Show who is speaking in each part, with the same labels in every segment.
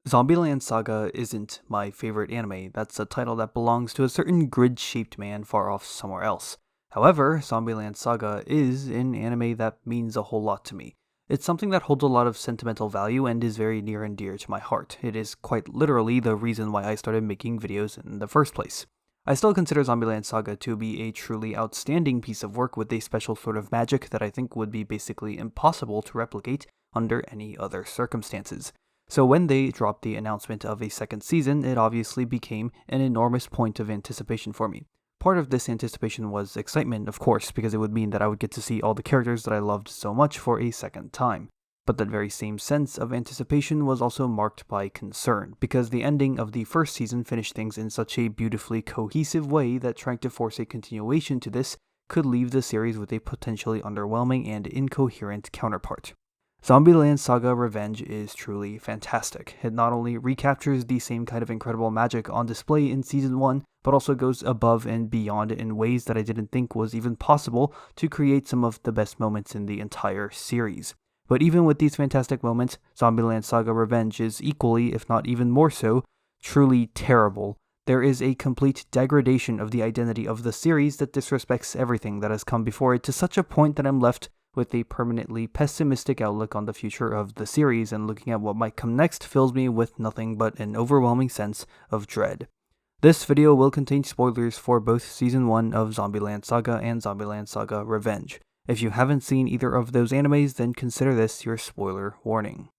Speaker 1: Zombieland Saga isn't my favorite anime. That's a title that belongs to a certain grid-shaped man far off somewhere else. However, Zombieland Saga is an anime that means a whole lot to me. It's something that holds a lot of sentimental value and is very near and dear to my heart. It is quite literally the reason why I started making videos in the first place. I still consider Zombieland Saga to be a truly outstanding piece of work with a special sort of magic that I think would be basically impossible to replicate under any other circumstances. So when they dropped the announcement of a second season, it obviously became an enormous point of anticipation for me. Part of this anticipation was excitement, of course, because it would mean that I would get to see all the characters that I loved so much for a second time. But that very same sense of anticipation was also marked by concern, because the ending of the first season finished things in such a beautifully cohesive way that trying to force a continuation to this could leave the series with a potentially underwhelming and incoherent counterpart. Zombieland Saga Revenge is truly fantastic. It not only recaptures the same kind of incredible magic on display in Season 1, but also goes above and beyond in ways that I didn't think was even possible to create some of the best moments in the entire series. But even with these fantastic moments, Zombieland Saga Revenge is equally, if not even more so, truly terrible. There is a complete degradation of the identity of the series that disrespects everything that has come before it to such a point that I'm left with a permanently pessimistic outlook on the future of the series, and looking at what might come next fills me with nothing but an overwhelming sense of dread. This video will contain spoilers for both Season 1 of Zombieland Saga and Zombieland Saga Revenge. If you haven't seen either of those animes, then consider this your spoiler warning.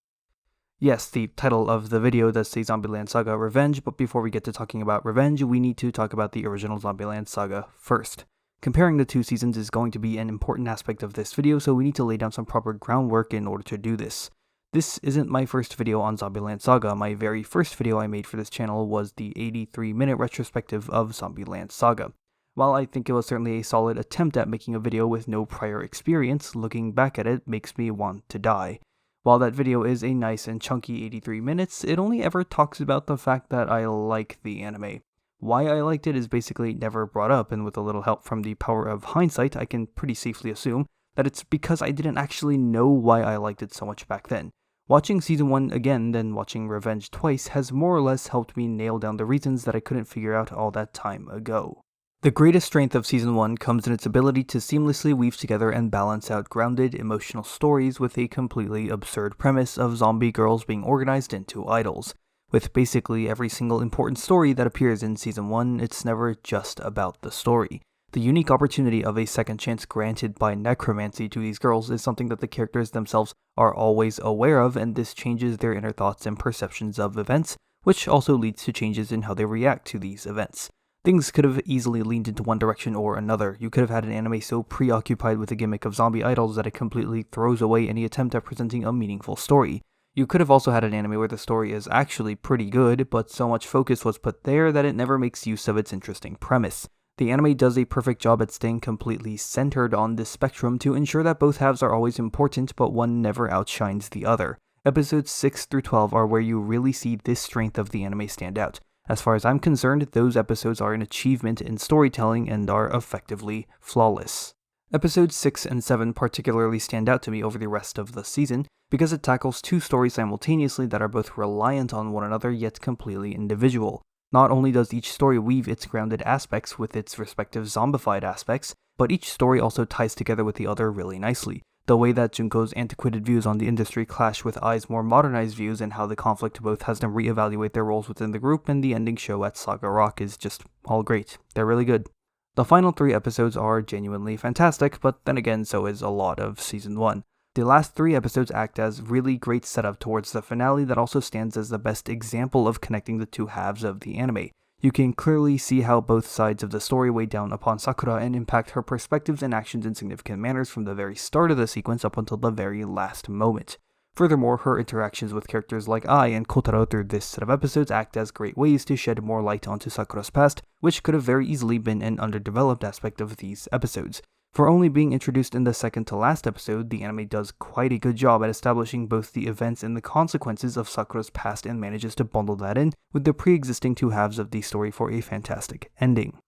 Speaker 1: Yes, the title of the video does say Zombieland Saga Revenge, but before we get to talking about Revenge, we need to talk about the original Zombieland Saga first. Comparing the two seasons is going to be an important aspect of this video, so we need to lay down some proper groundwork in order to do this. This isn't my first video on Zombieland Saga. My very first video I made for this channel was the 83-minute retrospective of Zombieland Saga. While I think it was certainly a solid attempt at making a video with no prior experience, looking back at it makes me want to die. While that video is a nice and chunky 83 minutes, it only ever talks about the fact that I like the anime. Why I liked it is basically never brought up, and with a little help from the power of hindsight, I can pretty safely assume that it's because I didn't actually know why I liked it so much back then. Watching Season 1 again, then watching Revenge twice, has more or less helped me nail down the reasons that I couldn't figure out all that time ago. The greatest strength of Season 1 comes in its ability to seamlessly weave together and balance out grounded, emotional stories with a completely absurd premise of zombie girls being organized into idols. With basically every single important story that appears in Season 1, it's never just about the story. The unique opportunity of a second chance granted by necromancy to these girls is something that the characters themselves are always aware of, and this changes their inner thoughts and perceptions of events, which also leads to changes in how they react to these events. Things could have easily leaned into one direction or another. You could have had an anime so preoccupied with the gimmick of zombie idols that it completely throws away any attempt at presenting a meaningful story. You could have also had an anime where the story is actually pretty good, but so much focus was put there that it never makes use of its interesting premise. The anime does a perfect job at staying completely centered on this spectrum to ensure that both halves are always important, but one never outshines the other. Episodes 6 through 12 are where you really see this strength of the anime stand out. As far as I'm concerned, those episodes are an achievement in storytelling and are effectively flawless. Episodes 6 and 7 particularly stand out to me over the rest of the season, because it tackles two stories simultaneously that are both reliant on one another yet completely individual. Not only does each story weave its grounded aspects with its respective zombified aspects, but each story also ties together with the other really nicely. The way that Junko's antiquated views on the industry clash with Ai's more modernized views, and how the conflict both has them reevaluate their roles within the group, and the ending show at Saga Rock is just all great. They're really good. The final 3 episodes are genuinely fantastic, but then again so is a lot of Season 1. The last 3 episodes act as really great setup towards the finale that also stands as the best example of connecting the two halves of the anime. You can clearly see how both sides of the story weigh down upon Sakura and impact her perspectives and actions in significant manners from the very start of the sequence up until the very last moment. Furthermore, her interactions with characters like Ai and Kotaro through this set of episodes act as great ways to shed more light onto Sakura's past, which could have very easily been an underdeveloped aspect of these episodes. For only being introduced in the second to last episode, the anime does quite a good job at establishing both the events and the consequences of Sakura's past, and manages to bundle that in with the pre-existing two halves of the story for a fantastic ending.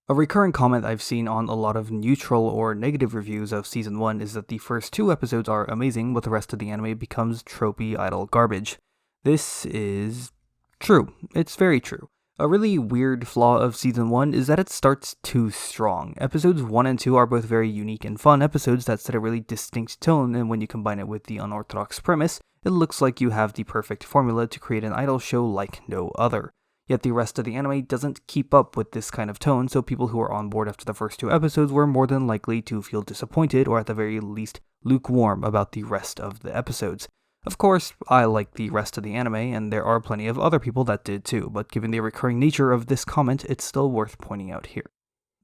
Speaker 1: A recurring comment I've seen on a lot of neutral or negative reviews of Season 1 is that the first 2 episodes are amazing, but the rest of the anime becomes tropey idle garbage. This is true. It's very true. A really weird flaw of Season 1 is that it starts too strong. Episodes 1 and 2 are both very unique and fun episodes that set a really distinct tone, and when you combine it with the unorthodox premise, it looks like you have the perfect formula to create an idol show like no other. Yet the rest of the anime doesn't keep up with this kind of tone, so people who are on board after the first 2 episodes were more than likely to feel disappointed, or at the very least lukewarm about the rest of the episodes. Of course, I like the rest of the anime, and there are plenty of other people that did too, but given the recurring nature of this comment, it's still worth pointing out here.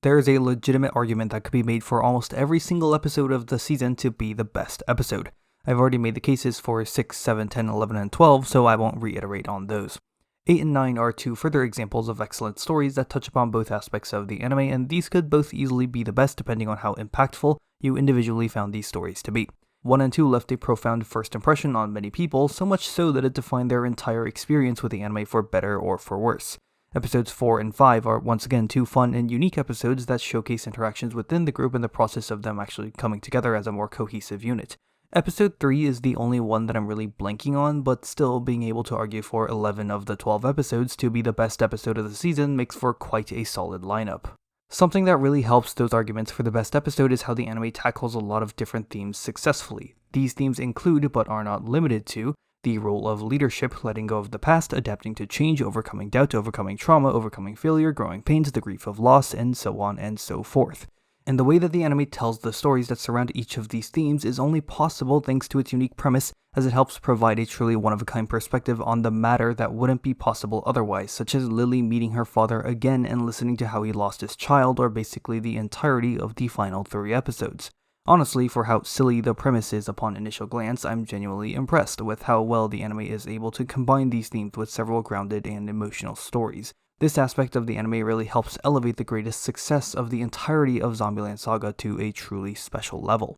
Speaker 1: There is a legitimate argument that could be made for almost every single episode of the season to be the best episode. I've already made the cases for 6, 7, 10, 11, and 12, so I won't reiterate on those. 8 and 9 are 2 further examples of excellent stories that touch upon both aspects of the anime, and these could both easily be the best depending on how impactful you individually found these stories to be. 1 and 2 left a profound first impression on many people, so much so that it defined their entire experience with the anime for better or for worse. Episodes 4 and 5 are once again 2 fun and unique episodes that showcase interactions within the group and the process of them actually coming together as a more cohesive unit. Episode 3 is the only one that I'm really blanking on, but still being able to argue for 11 of the 12 episodes to be the best episode of the season makes for quite a solid lineup. Something that really helps those arguments for the best episode is how the anime tackles a lot of different themes successfully. These themes include, but are not limited to, the role of leadership, letting go of the past, adapting to change, overcoming doubt, overcoming trauma, overcoming failure, growing pains, the grief of loss, and so on and so forth. And the way that the anime tells the stories that surround each of these themes is only possible thanks to its unique premise, as it helps provide a truly one-of-a-kind perspective on the matter that wouldn't be possible otherwise, such as Lily meeting her father again and listening to how he lost his child, or basically the entirety of the final 3 episodes. Honestly, for how silly the premise is upon initial glance, I'm genuinely impressed with how well the anime is able to combine these themes with several grounded and emotional stories. This aspect of the anime really helps elevate the greatest success of the entirety of Zombieland Saga to a truly special level.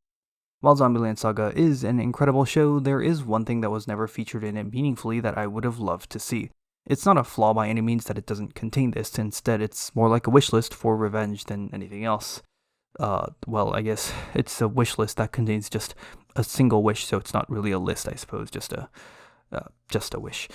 Speaker 1: While Zombieland Saga is an incredible show, there is one thing that was never featured in it meaningfully that I would have loved to see. It's not a flaw by any means that it doesn't contain this, instead it's more like a wish list for revenge than anything else. Well, I guess it's a wish list that contains just a single wish, so it's not really a list, I suppose, just a wish.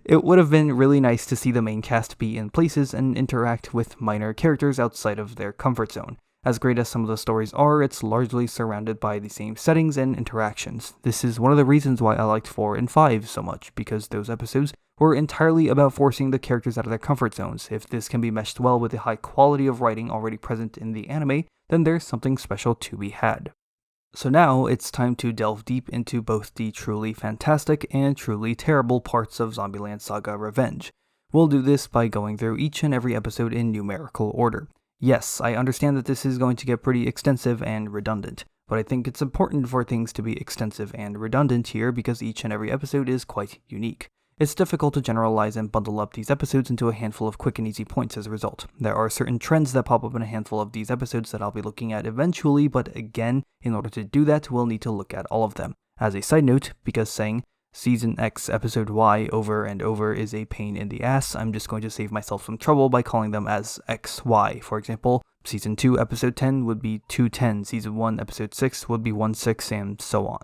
Speaker 1: It would have been really nice to see the main cast be in places and interact with minor characters outside of their comfort zone. As great as some of the stories are, it's largely surrounded by the same settings and interactions. This is one of the reasons why I liked 4 and 5 so much, because those episodes were entirely about forcing the characters out of their comfort zones. If this can be meshed well with the high quality of writing already present in the anime, then there's something special to be had. So now it's time to delve deep into both the truly fantastic and truly terrible parts of Zombieland Saga Revenge. We'll do this by going through each and every episode in numerical order. Yes, I understand that this is going to get pretty extensive and redundant, but I think it's important for things to be extensive and redundant here because each and every episode is quite unique. It's difficult to generalize and bundle up these episodes into a handful of quick and easy points as a result. There are certain trends that pop up in a handful of these episodes that I'll be looking at eventually, but again, in order to do that, we'll need to look at all of them. As a side note, because saying Season X Episode Y over and over is a pain in the ass, I'm just going to save myself some trouble by calling them as XY. For example, Season 2 Episode 10 would be 210, Season 1 Episode 6 would be 16, and so on.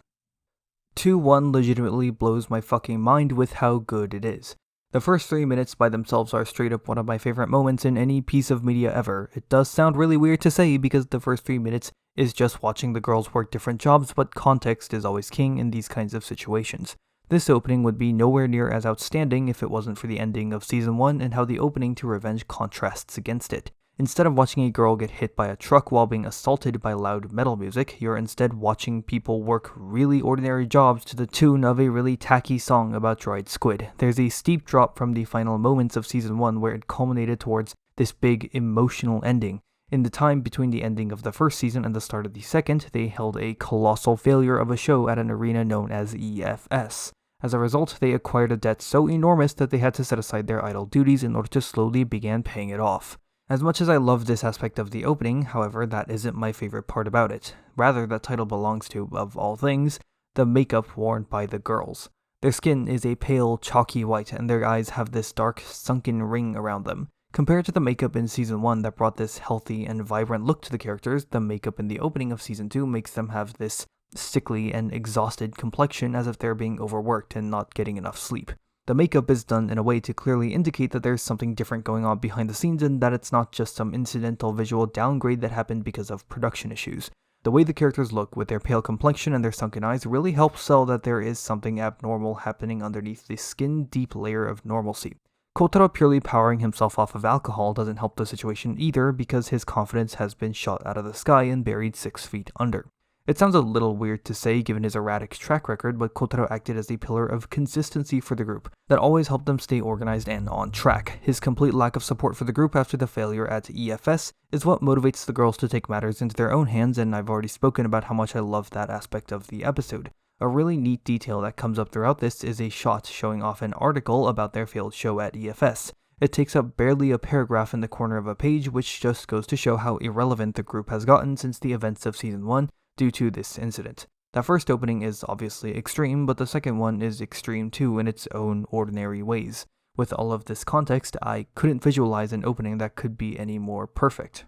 Speaker 1: 2-1 legitimately blows my fucking mind with how good it is. The first 3 minutes by themselves are straight up one of my favorite moments in any piece of media ever. It does sound really weird to say because the first 3 minutes is just watching the girls work different jobs, but context is always king in these kinds of situations. This opening would be nowhere near as outstanding if it wasn't for the ending of Season 1 and how the opening to Revenge contrasts against it. Instead of watching a girl get hit by a truck while being assaulted by loud metal music, you're instead watching people work really ordinary jobs to the tune of a really tacky song about dried squid. There's a steep drop from the final moments of Season 1 where it culminated towards this big emotional ending. In the time between the ending of the first season and the start of the second, they held a colossal failure of a show at an arena known as EFS. As a result, they acquired a debt so enormous that they had to set aside their idle duties in order to slowly begin paying it off. As much as I love this aspect of the opening, however, that isn't my favorite part about it. Rather, that title belongs to, of all things, the makeup worn by the girls. Their skin is a pale, chalky white, and their eyes have this dark, sunken ring around them. Compared to the makeup in Season 1 that brought this healthy and vibrant look to the characters, the makeup in the opening of Season 2 makes them have this sickly and exhausted complexion as if they're being overworked and not getting enough sleep. The makeup is done in a way to clearly indicate that there's something different going on behind the scenes and that it's not just some incidental visual downgrade that happened because of production issues. The way the characters look with their pale complexion and their sunken eyes really helps sell that there is something abnormal happening underneath the skin-deep layer of normalcy. Kotaro purely powering himself off of alcohol doesn't help the situation either because his confidence has been shot out of the sky and buried 6 feet under. It sounds a little weird to say given his erratic track record, but Kotaro acted as a pillar of consistency for the group that always helped them stay organized and on track. His complete lack of support for the group after the failure at EFS is what motivates the girls to take matters into their own hands, and I've already spoken about how much I love that aspect of the episode. A really neat detail that comes up throughout this is a shot showing off an article about their failed show at EFS. It takes up barely a paragraph in the corner of a page, which just goes to show how irrelevant the group has gotten since the events of Season 1 due to this incident. That first opening is obviously extreme, but the second one is extreme too in its own ordinary ways. With all of this context, I couldn't visualize an opening that could be any more perfect.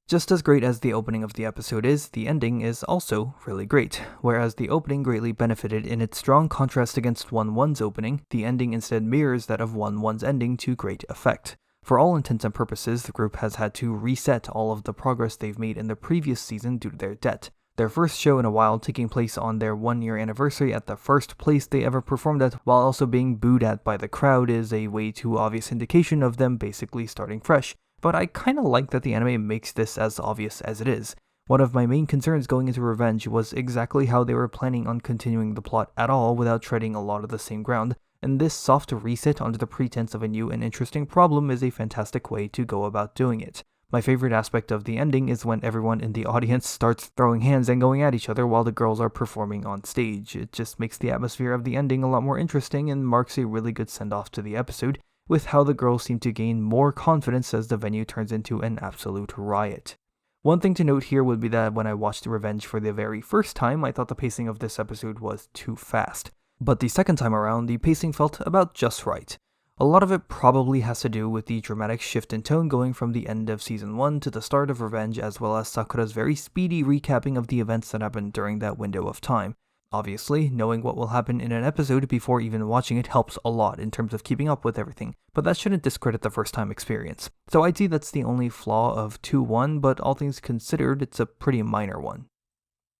Speaker 1: Just as great as the opening of the episode is, the ending is also really great. Whereas the opening greatly benefited in its strong contrast against 1-1's opening, the ending instead mirrors that of 1-1's ending to great effect. For all intents and purposes, the group has had to reset all of the progress they've made in the previous season due to their debt. Their first show in a while taking place on their 1-year anniversary at the first place they ever performed at, while also being booed at by the crowd, is a way too obvious indication of them basically starting fresh. But I kinda like that the anime makes this as obvious as it is. One of my main concerns going into Revenge was exactly how they were planning on continuing the plot at all without treading a lot of the same ground, and this soft reset under the pretense of a new and interesting problem is a fantastic way to go about doing it. My favorite aspect of the ending is when everyone in the audience starts throwing hands and going at each other while the girls are performing on stage. It just makes the atmosphere of the ending a lot more interesting and marks a really good send-off to the episode, with how the girls seem to gain more confidence as the venue turns into an absolute riot. One thing to note here would be that when I watched Revenge for the very first time, I thought the pacing of this episode was too fast. But the second time around, the pacing felt about just right. A lot of it probably has to do with the dramatic shift in tone going from the end of Season 1 to the start of Revenge, as well as Sakura's very speedy recapping of the events that happened during that window of time. Obviously, knowing what will happen in an episode before even watching it helps a lot in terms of keeping up with everything, but that shouldn't discredit the first time experience. So I'd say that's the only flaw of 2-1, but all things considered, it's a pretty minor one.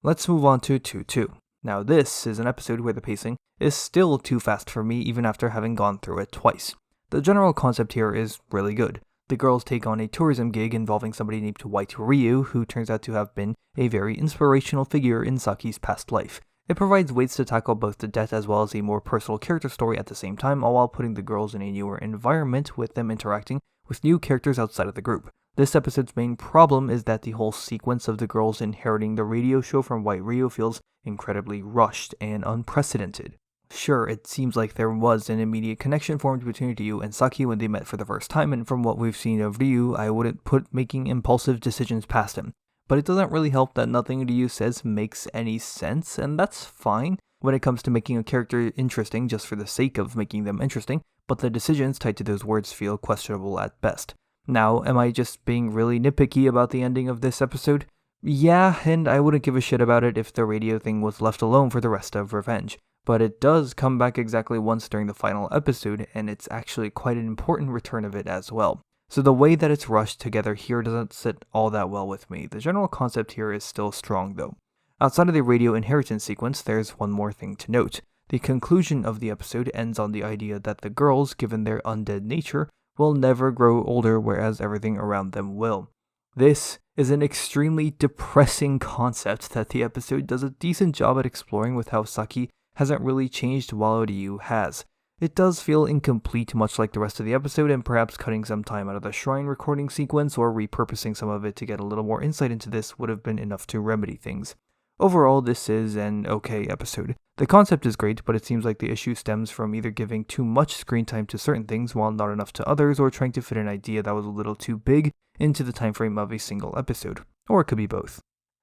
Speaker 1: Let's move on to 2-2. Now this is an episode where the pacing is still too fast for me even after having gone through it twice. The general concept here is really good. The girls take on a tourism gig involving somebody named White Ryu, who turns out to have been a very inspirational figure in Saki's past life. It provides ways to tackle both the debt as well as a more personal character story at the same time, all while putting the girls in a newer environment with them interacting with new characters outside of the group. This episode's main problem is that the whole sequence of the girls inheriting the radio show from White Ryu feels incredibly rushed and unprecedented. Sure, it seems like there was an immediate connection formed between Ryu and Saki when they met for the first time, and from what we've seen of Ryu, I wouldn't put making impulsive decisions past him. But it doesn't really help that nothing Ryu says makes any sense, and that's fine when it comes to making a character interesting just for the sake of making them interesting, but the decisions tied to those words feel questionable at best. Now, am I just being really nitpicky about the ending of this episode? Yeah, and I wouldn't give a shit about it if the radio thing was left alone for the rest of Revenge. But it does come back exactly once during the final episode, and it's actually quite an important return of it as well. So the way that it's rushed together here doesn't sit all that well with me. The general concept here is still strong though. Outside of the radio inheritance sequence, there's one more thing to note. The conclusion of the episode ends on the idea that the girls, given their undead nature, will never grow older, whereas everything around them will. This is an extremely depressing concept that the episode does a decent job at exploring with how Saki hasn't really changed while Ryu has. It does feel incomplete much like the rest of the episode, and perhaps cutting some time out of the shrine recording sequence or repurposing some of it to get a little more insight into this would have been enough to remedy things. Overall, this is an okay episode. The concept is great, but it seems like the issue stems from either giving too much screen time to certain things while not enough to others, or trying to fit an idea that was a little too big into the time frame of a single episode. Or it could be both.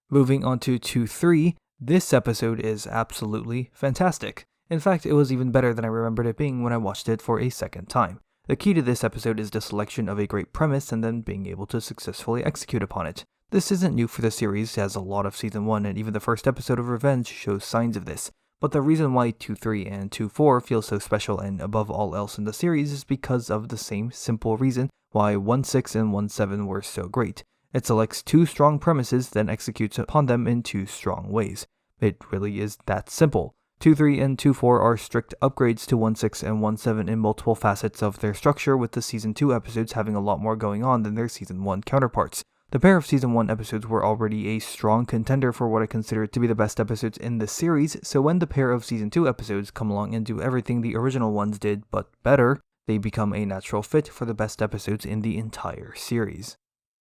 Speaker 1: Moving on to 2-3, this episode is absolutely fantastic. In fact, it was even better than I remembered it being when I watched it for a second time. The key to this episode is the selection of a great premise and then being able to successfully execute upon it. This isn't new for the series, as a lot of Season 1 and even the first episode of Revenge shows signs of this, but the reason why 2-3 and 2-4 feel so special and above all else in the series is because of the same simple reason why 1-6 and 1-7 were so great. It selects two strong premises, then executes upon them in two strong ways. It really is that simple. 2-3 and 2-4 are strict upgrades to 1-6 and 1-7 in multiple facets of their structure, with the Season 2 episodes having a lot more going on than their Season 1 counterparts. The pair of Season 1 episodes were already a strong contender for what I consider to be the best episodes in the series, so when the pair of Season 2 episodes come along and do everything the original ones did, but better, they become a natural fit for the best episodes in the entire series.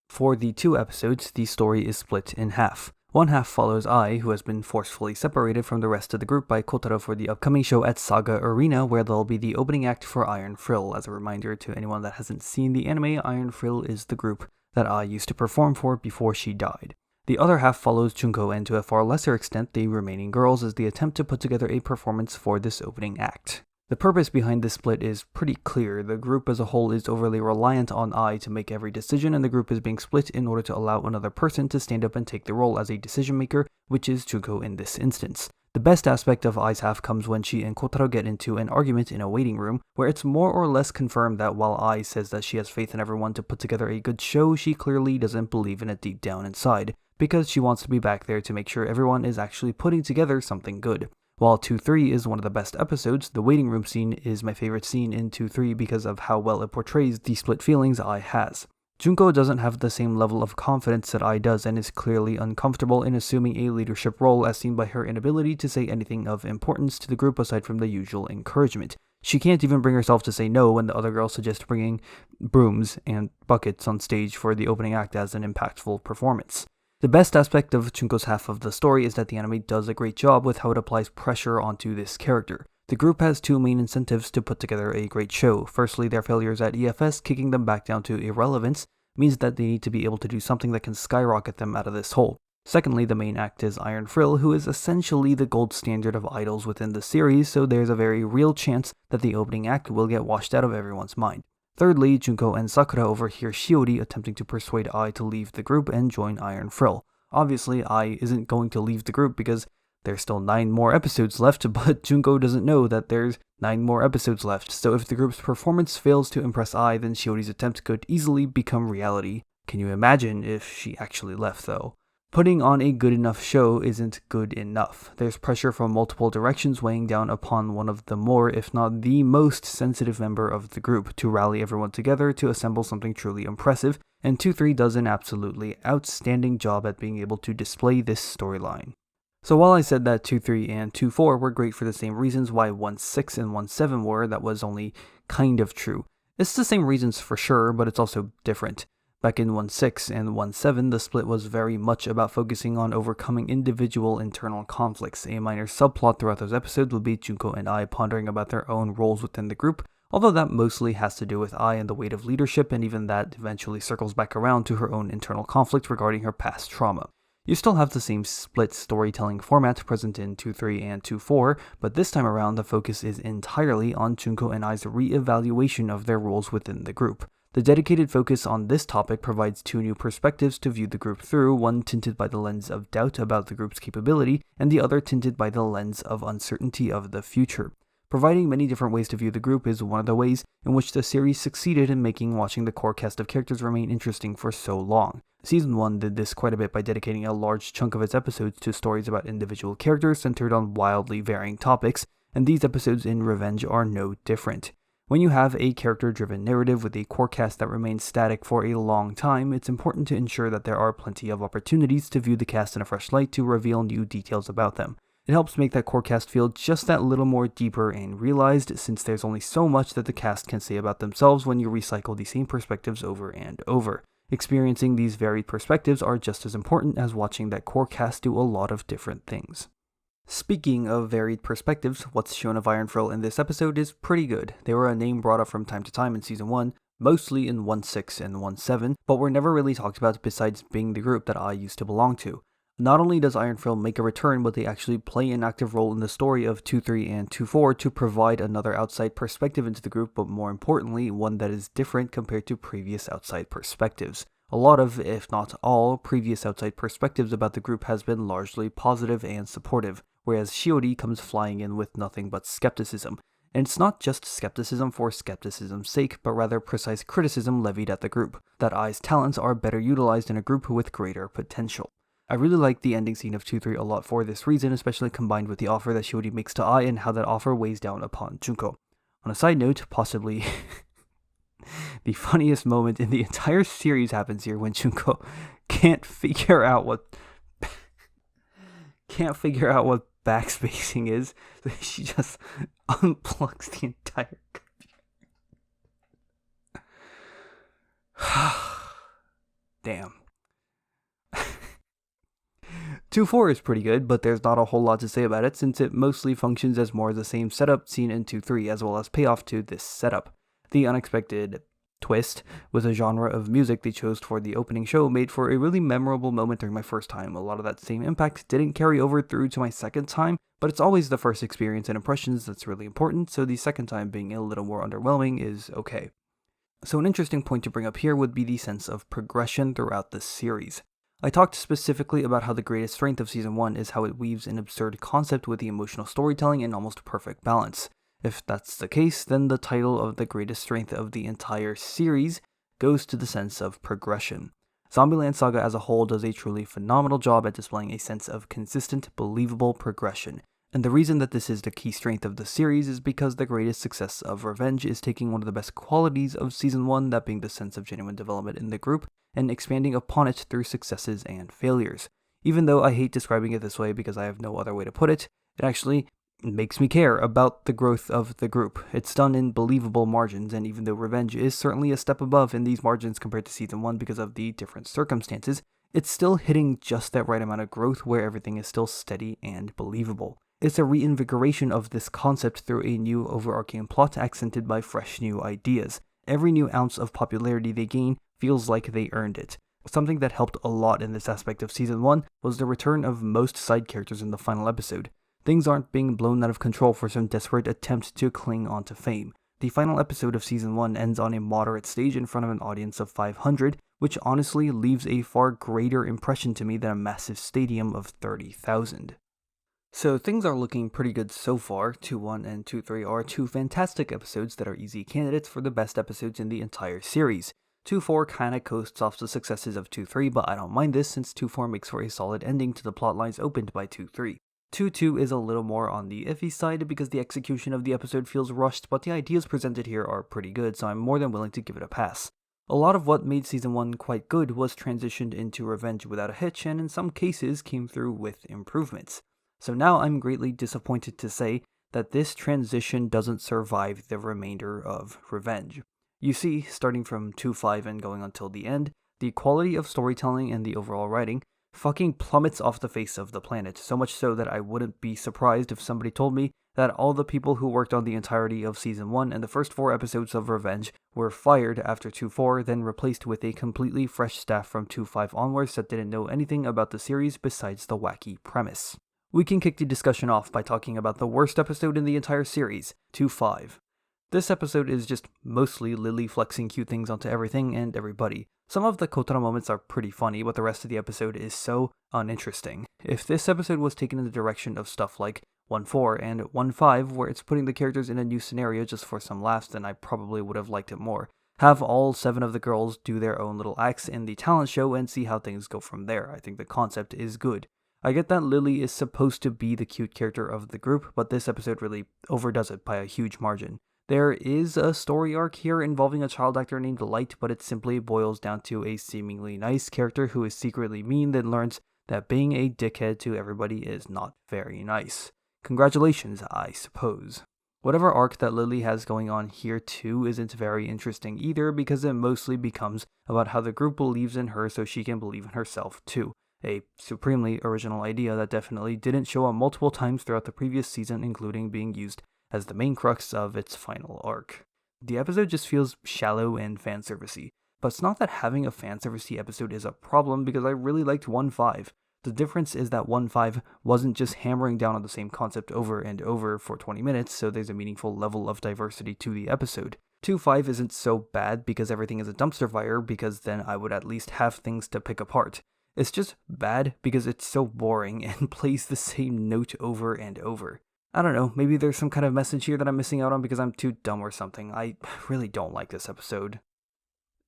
Speaker 1: For the 2 episodes, the story is split in half. One half follows Ai, who has been forcefully separated from the rest of the group by Kotaro for the upcoming show at Saga Arena, where there'll be the opening act for Iron Frill. As a reminder to anyone that hasn't seen the anime, Iron Frill is the group that Ai used to perform for before she died. The other half follows Junko and to a far lesser extent the remaining girls as they attempt to put together a performance for this opening act. The purpose behind this split is pretty clear. The group as a whole is overly reliant on Ai to make every decision, and the group is being split in order to allow another person to stand up and take the role as a decision maker, which is Junko in this instance. The best aspect of Ai's half comes when she and Kotaro get into an argument in a waiting room, where it's more or less confirmed that while Ai says that she has faith in everyone to put together a good show, she clearly doesn't believe in it deep down inside, because she wants to be back there to make sure everyone is actually putting together something good. While 2-3 is one of the best episodes, the waiting room scene is my favorite scene in 2-3 because of how well it portrays the split feelings Ai has. Junko doesn't have the same level of confidence that Ai does and is clearly uncomfortable in assuming a leadership role, as seen by her inability to say anything of importance to the group aside from the usual encouragement. She can't even bring herself to say no when the other girls suggest bringing brooms and buckets on stage for the opening act as an impactful performance. The best aspect of Junko's half of the story is that the anime does a great job with how it applies pressure onto this character. The group has two main incentives to put together a great show. Firstly, their failures at EFS kicking them back down to irrelevance means that they need to be able to do something that can skyrocket them out of this hole. Secondly, the main act is Iron Frill, who is essentially the gold standard of idols within the series, so there's a very real chance that the opening act will get washed out of everyone's mind. Thirdly, Junko and Sakura overhear Shiori attempting to persuade Ai to leave the group and join Iron Frill. Obviously, Ai isn't going to leave the group because there's still 9 more episodes left, but Junko doesn't know that there's 9 more episodes left, so if the group's performance fails to impress Ai, then Shiori's attempt could easily become reality. Can you imagine if she actually left, though? Putting on a good enough show isn't good enough. There's pressure from multiple directions weighing down upon one of the more, if not the most, sensitive member of the group to rally everyone together to assemble something truly impressive, and 2-3 does an absolutely outstanding job at being able to display this storyline. So while I said that 2-3 and 2-4 were great for the same reasons why 1-6 and 1-7 were, that was only kind of true. It's the same reasons for sure, but it's also different. Back in 1-6 and 1-7, the split was very much about focusing on overcoming individual internal conflicts. A minor subplot throughout those episodes would be Junko and Ai pondering about their own roles within the group, although that mostly has to do with Ai and the weight of leadership, and even that eventually circles back around to her own internal conflict regarding her past trauma. You still have the same split storytelling format present in 2-3 and 2-4, but this time around the focus is entirely on Junko and Ai's re-evaluation of their roles within the group. The dedicated focus on this topic provides 2 new perspectives to view the group through, one tinted by the lens of doubt about the group's capability, and the other tinted by the lens of uncertainty of the future. Providing many different ways to view the group is one of the ways in which the series succeeded in making watching the core cast of characters remain interesting for so long. Season 1 did this quite a bit by dedicating a large chunk of its episodes to stories about individual characters centered on wildly varying topics, and these episodes in Revenge are no different. When you have a character-driven narrative with a core cast that remains static for a long time, it's important to ensure that there are plenty of opportunities to view the cast in a fresh light to reveal new details about them. It helps make that core cast feel just that little more deeper and realized, since there's only so much that the cast can say about themselves when you recycle the same perspectives over and over. Experiencing these varied perspectives are just as important as watching that core cast do a lot of different things. Speaking of varied perspectives, what's shown of Iron Frill in this episode is pretty good. They were a name brought up from time to time in Season 1, mostly in 1-6 and 1-7, but were never really talked about besides being the group that I used to belong to. Not only does Iron Frill make a return, but they actually play an active role in the story of 2-3 and 2-4 to provide another outside perspective into the group, but more importantly, one that is different compared to previous outside perspectives. A lot of, if not all, previous outside perspectives about the group has been largely positive and supportive, whereas Shiori comes flying in with nothing but skepticism. And it's not just skepticism for skepticism's sake, but rather precise criticism levied at the group, that Ai's talents are better utilized in a group with greater potential. I really like the ending scene of 2-3 a lot for this reason, especially combined with the offer that Shiori makes to Ai and how that offer weighs down upon Junko. On a side note, possibly the funniest moment in the entire series happens here when Junko can't figure out what backspacing is, so she just unplugs the entire computer. Damn. 2-4 is pretty good, but there's not a whole lot to say about it since it mostly functions as more of the same setup seen in 2-3 as well as payoff to this setup. The unexpected twist with a genre of music they chose for the opening show made for a really memorable moment during my first time. A lot of that same impact didn't carry over through to my second time, but it's always the first experience and impressions that's really important, so the second time being a little more underwhelming is okay. So an interesting point to bring up here would be the sense of progression throughout the series. I talked specifically about how the greatest strength of Season 1 is how it weaves an absurd concept with the emotional storytelling in almost perfect balance. If that's the case, then the title of the greatest strength of the entire series goes to the sense of progression. Zombieland Saga as a whole does a truly phenomenal job at displaying a sense of consistent, believable progression. And the reason that this is the key strength of the series is because the greatest success of Revenge is taking one of the best qualities of Season 1, that being the sense of genuine development in the group, and expanding upon it through successes and failures. Even though I hate describing it this way because I have no other way to put it, it actually makes me care about the growth of the group. It's done in believable margins, and even though Revenge is certainly a step above in these margins compared to Season 1 because of the different circumstances, it's still hitting just that right amount of growth where everything is still steady and believable. It's a reinvigoration of this concept through a new overarching plot accented by fresh new ideas. Every new ounce of popularity they gain feels like they earned it. Something that helped a lot in this aspect of Season 1 was the return of most side characters in the final episode. Things aren't being blown out of control for some desperate attempt to cling onto fame. The final episode of Season 1 ends on a moderate stage in front of an audience of 500, which honestly leaves a far greater impression to me than a massive stadium of 30,000. So things are looking pretty good so far. 2-1 and 2-3 are two fantastic episodes that are easy candidates for the best episodes in the entire series. 2-4 kinda coasts off the successes of 2-3, but I don't mind this since 2-4 makes for a solid ending to the plotlines opened by 2-3. 2-2 is a little more on the iffy side because the execution of the episode feels rushed, but the ideas presented here are pretty good, so I'm more than willing to give it a pass. A lot of what made Season 1 quite good was transitioned into Revenge without a hitch, and in some cases came through with improvements. So now I'm greatly disappointed to say that this transition doesn't survive the remainder of Revenge. You see, starting from 2-5 and going until the end, the quality of storytelling and the overall writing fucking plummets off the face of the planet, so much so that I wouldn't be surprised if somebody told me that all the people who worked on the entirety of Season 1 and the first 4 episodes of Revenge were fired after 2-4, then replaced with a completely fresh staff from 2-5 onwards that didn't know anything about the series besides the wacky premise. We can kick the discussion off by talking about the worst episode in the entire series, 2-5. This episode is just mostly Lily flexing cute things onto everything and everybody. Some of the Kotaro moments are pretty funny, but the rest of the episode is so uninteresting. If this episode was taken in the direction of stuff like 1-4 and 1-5, where it's putting the characters in a new scenario just for some laughs, then I probably would have liked it more. Have all 7 of the girls do their own little acts in the talent show and see how things go from there. I think the concept is good. I get that Lily is supposed to be the cute character of the group, but this episode really overdoes it by a huge margin. There is a story arc here involving a child actor named Light, but it simply boils down to a seemingly nice character who is secretly mean, then learns that being a dickhead to everybody is not very nice. Congratulations, I suppose. Whatever arc that Lily has going on here too isn't very interesting either, because it mostly becomes about how the group believes in her so she can believe in herself too. A supremely original idea that definitely didn't show up multiple times throughout the previous season, including being used as the main crux of its final arc. The episode just feels shallow and fanservice-y, but it's not that having a fanservice-y episode is a problem because I really liked 1-5. The difference is that 1-5 wasn't just hammering down on the same concept over and over for 20 minutes, so there's a meaningful level of diversity to the episode. 2-5 isn't so bad because everything is a dumpster fire, because then I would at least have things to pick apart. It's just bad because it's so boring and plays the same note over and over. I don't know, maybe there's some kind of message here that I'm missing out on because I'm too dumb or something. I really don't like this episode.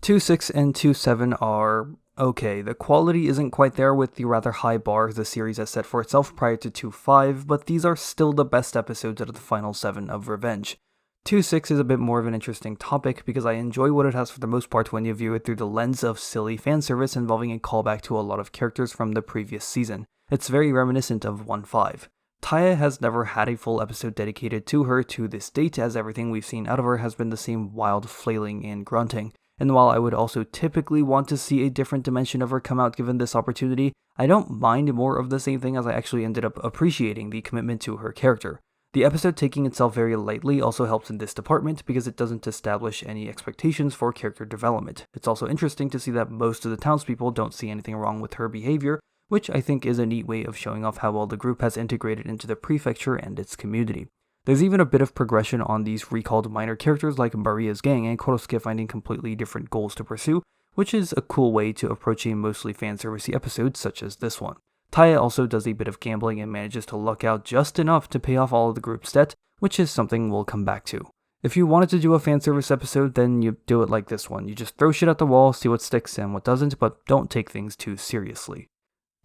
Speaker 1: 2-6 and 2-7 are okay. The quality isn't quite there with the rather high bar the series has set for itself prior to 2-5, but these are still the best episodes out of the final 7 of Revenge. 2-6 is a bit more of an interesting topic because I enjoy what it has for the most part when you view it through the lens of silly fan service involving a callback to a lot of characters from the previous season. It's very reminiscent of 1-5. Taya has never had a full episode dedicated to her to this date, as everything we've seen out of her has been the same wild flailing and grunting. And while I would also typically want to see a different dimension of her come out given this opportunity, I don't mind more of the same thing, as I actually ended up appreciating the commitment to her character. The episode taking itself very lightly also helps in this department because it doesn't establish any expectations for character development. It's also interesting to see that most of the townspeople don't see anything wrong with her behavior, which I think is a neat way of showing off how well the group has integrated into the prefecture and its community. There's even a bit of progression on these recalled minor characters like Maria's gang and Korosuke finding completely different goals to pursue, which is a cool way to approach a mostly fanservice episode such as this one. Taya also does a bit of gambling and manages to luck out just enough to pay off all of the group's debt, which is something we'll come back to. If you wanted to do a fanservice episode, then you do it like this one. You just throw shit at the wall, see what sticks and what doesn't, but don't take things too seriously.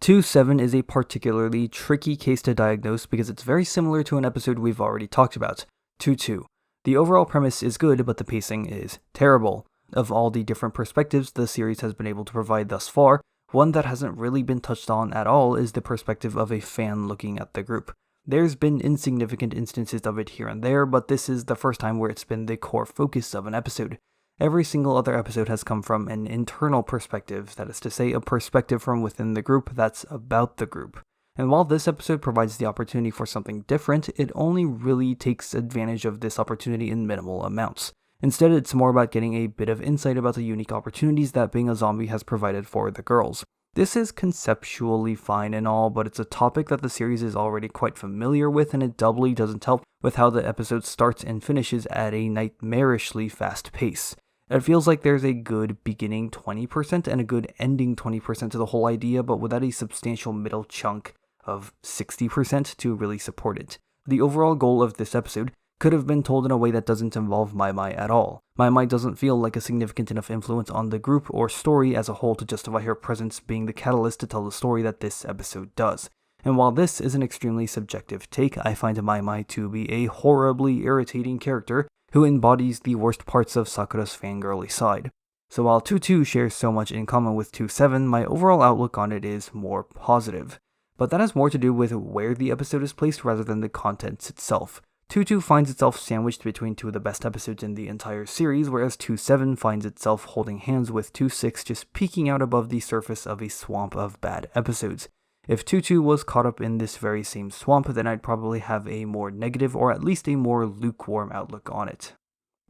Speaker 1: 2-7 is a particularly tricky case to diagnose because it's very similar to an episode we've already talked about, 2-2. The overall premise is good, but the pacing is terrible. Of all the different perspectives the series has been able to provide thus far, one that hasn't really been touched on at all is the perspective of a fan looking at the group. There's been insignificant instances of it here and there, but this is the first time where it's been the core focus of an episode. Every single other episode has come from an internal perspective, that is to say, a perspective from within the group that's about the group. And while this episode provides the opportunity for something different, it only really takes advantage of this opportunity in minimal amounts. Instead, it's more about getting a bit of insight about the unique opportunities that being a zombie has provided for the girls. This is conceptually fine and all, but it's a topic that the series is already quite familiar with, and it doubly doesn't help with how the episode starts and finishes at a nightmarishly fast pace. It feels like there's a good beginning 20% and a good ending 20% to the whole idea, but without a substantial middle chunk of 60% to really support it. The overall goal of this episode could have been told in a way that doesn't involve Mai Mai at all. Mai Mai doesn't feel like a significant enough influence on the group or story as a whole to justify her presence being the catalyst to tell the story that this episode does. And while this is an extremely subjective take, I find Mai Mai to be a horribly irritating character who embodies the worst parts of Sakura's fangirly side. So while 2-2 shares so much in common with 2-7, my overall outlook on it is more positive. But that has more to do with where the episode is placed rather than the contents itself. 2-2 finds itself sandwiched between two of the best episodes in the entire series, whereas 2-7 finds itself holding hands with 2-6 just peeking out above the surface of a swamp of bad episodes. If 2-2 was caught up in this very same swamp, then I'd probably have a more negative or at least a more lukewarm outlook on it.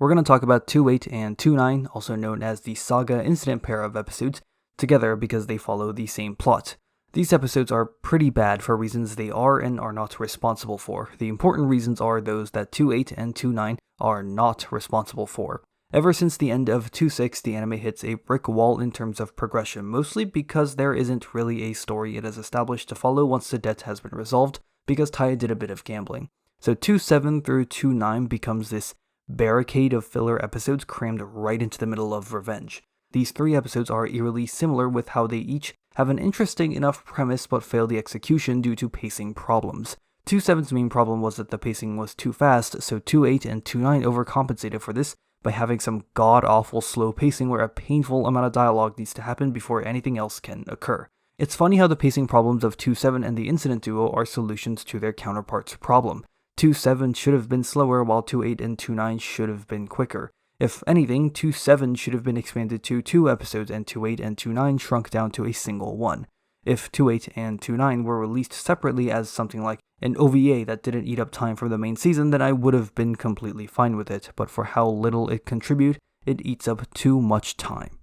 Speaker 1: We're going to talk about 2-8 and 2-9, also known as the Saga incident pair of episodes, together because they follow the same plot. These episodes are pretty bad for reasons they are and are not responsible for. The important reasons are those that 2-8 and 2-9 are not responsible for. Ever since the end of 2-6, the anime hits a brick wall in terms of progression, mostly because there isn't really a story it has established to follow once the debt has been resolved, because Taya did a bit of gambling. So 2-7 through 2-9 becomes this barricade of filler episodes crammed right into the middle of Revenge. These three episodes are eerily similar with how they each have an interesting enough premise but fail the execution due to pacing problems. 2-7's main problem was that the pacing was too fast, so 2-8 and 2-9 overcompensated for this by having some god-awful slow pacing where a painful amount of dialogue needs to happen before anything else can occur. It's funny how the pacing problems of 2-7 and the Incident Duo are solutions to their counterparts' problem. 2-7 should have been slower while 2-8 and 2-9 should have been quicker. If anything, 2-7 should have been expanded to 2 episodes and 2-8 and 2-9 shrunk down to a single one. If 2-8 and 2-9 were released separately as something like an OVA that didn't eat up time from the main season, then I would have been completely fine with it, but for how little it contributes, it eats up too much time.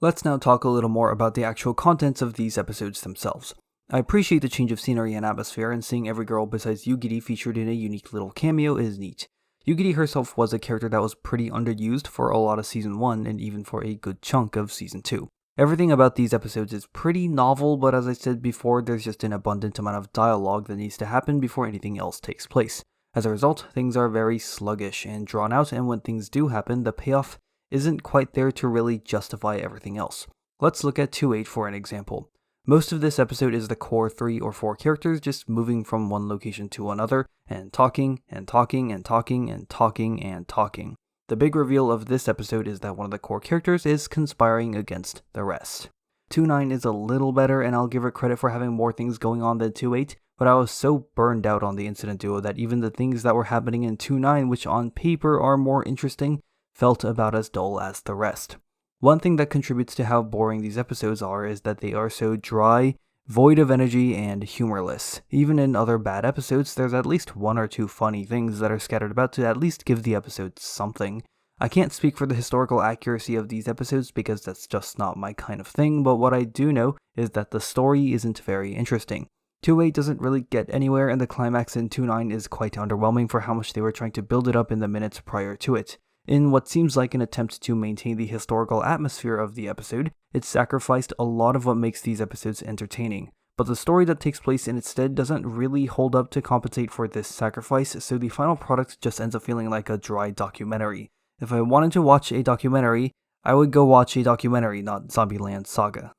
Speaker 1: Let's now talk a little more about the actual contents of these episodes themselves. I appreciate the change of scenery and atmosphere, and seeing every girl besides Yugiri featured in a unique little cameo is neat. Yugiri herself was a character that was pretty underused for a lot of Season 1 and even for a good chunk of Season 2. Everything about these episodes is pretty novel, but as I said before, there's just an abundant amount of dialogue that needs to happen before anything else takes place. As a result, things are very sluggish and drawn out, and when things do happen, the payoff isn't quite there to really justify everything else. Let's look at 2.8 for an example. Most of this episode is the core 3 or 4 characters just moving from one location to another, and talking, and talking, and talking, and talking, and talking. The big reveal of this episode is that one of the core characters is conspiring against the rest. 2.9 is a little better, and I'll give it credit for having more things going on than 2.8, but I was so burned out on the incident duo that even the things that were happening in 2.9, which on paper are more interesting, felt about as dull as the rest. One thing that contributes to how boring these episodes are is that they are so dry, void of energy, and humorless. Even in other bad episodes, there's at least 1 or 2 funny things that are scattered about to at least give the episode something. I can't speak for the historical accuracy of these episodes because that's just not my kind of thing, but what I do know is that the story isn't very interesting. 2.8 doesn't really get anywhere, and the climax in 2.9 is quite underwhelming for how much they were trying to build it up in the minutes prior to it. In what seems like an attempt to maintain the historical atmosphere of the episode, it sacrificed a lot of what makes these episodes entertaining. But the story that takes place in its stead doesn't really hold up to compensate for this sacrifice, so the final product just ends up feeling like a dry documentary. If I wanted to watch a documentary, I would go watch a documentary, not Zombieland Saga.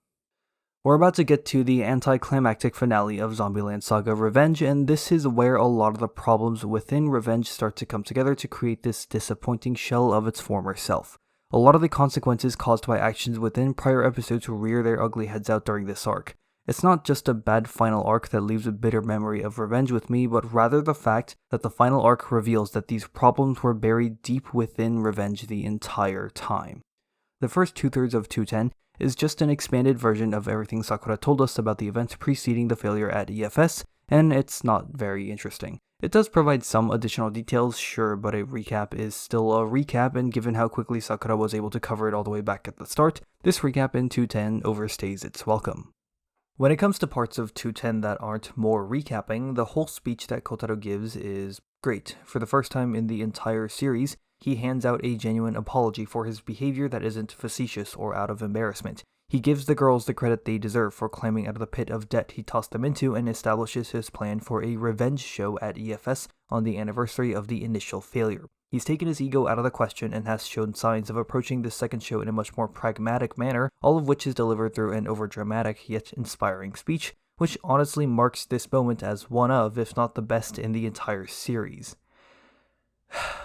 Speaker 1: We're about to get to the anticlimactic finale of Zombieland Saga Revenge, and this is where a lot of the problems within Revenge start to come together to create this disappointing shell of its former self. A lot of the consequences caused by actions within prior episodes rear their ugly heads out during this arc. It's not just a bad final arc that leaves a bitter memory of Revenge with me, but rather the fact that the final arc reveals that these problems were buried deep within Revenge the entire time. The first 2/3 of 210 is just an expanded version of everything Sakura told us about the events preceding the failure at EFS, and it's not very interesting. It does provide some additional details, sure, but a recap is still a recap, and given how quickly Sakura was able to cover it all the way back at the start, this recap in 210 overstays its welcome. When it comes to parts of 210 that aren't more recapping, the whole speech that Kotaro gives is great. For the first time in the entire series, he hands out a genuine apology for his behavior that isn't facetious or out of embarrassment. He gives the girls the credit they deserve for climbing out of the pit of debt he tossed them into and establishes his plan for a revenge show at EFS on the anniversary of the initial failure. He's taken his ego out of the question and has shown signs of approaching this second show in a much more pragmatic manner, all of which is delivered through an overdramatic yet inspiring speech, which honestly marks this moment as one of, if not the best in the entire series.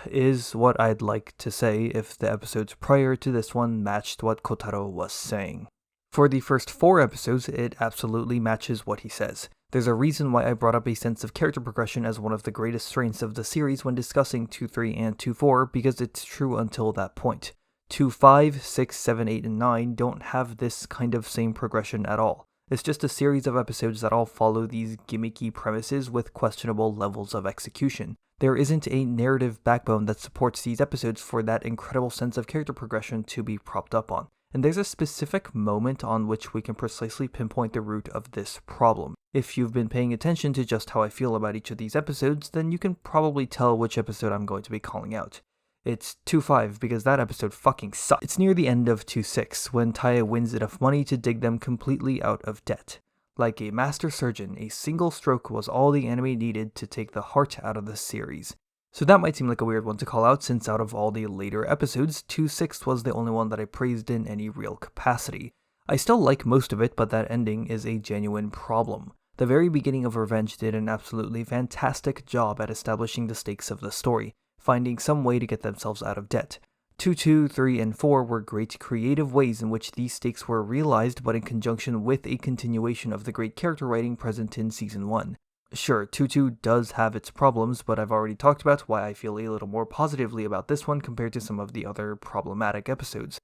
Speaker 1: Is what I'd like to say if the episodes prior to this one matched what Kotaro was saying. For the first 4 episodes, it absolutely matches what he says. There's a reason why I brought up a sense of character progression as one of the greatest strengths of the series when discussing 2.3 and 2.4, because it's true until that point. 2.5, 6, 7, 8, and 9 don't have this kind of same progression at all. It's just a series of episodes that all follow these gimmicky premises with questionable levels of execution. There isn't a narrative backbone that supports these episodes for that incredible sense of character progression to be propped up on. And there's a specific moment on which we can precisely pinpoint the root of this problem. If you've been paying attention to just how I feel about each of these episodes, then you can probably tell which episode I'm going to be calling out. It's 2.5 because that episode fucking sucks. It's near the end of 2.6 when Taya wins enough money to dig them completely out of debt. Like a master surgeon, a single stroke was all the anime needed to take the heart out of the series. So that might seem like a weird one to call out, since out of all the later episodes, 2.6 was the only one that I praised in any real capacity. I still like most of it, but that ending is a genuine problem. The very beginning of Revenge did an absolutely fantastic job at establishing the stakes of the story, finding some way to get themselves out of debt. 2, 2, 3, and 4 were great creative ways in which these stakes were realized, but in conjunction with a continuation of the great character writing present in Season 1. Sure, 2.2 does have its problems, but I've already talked about why I feel a little more positively about this one compared to some of the other problematic episodes.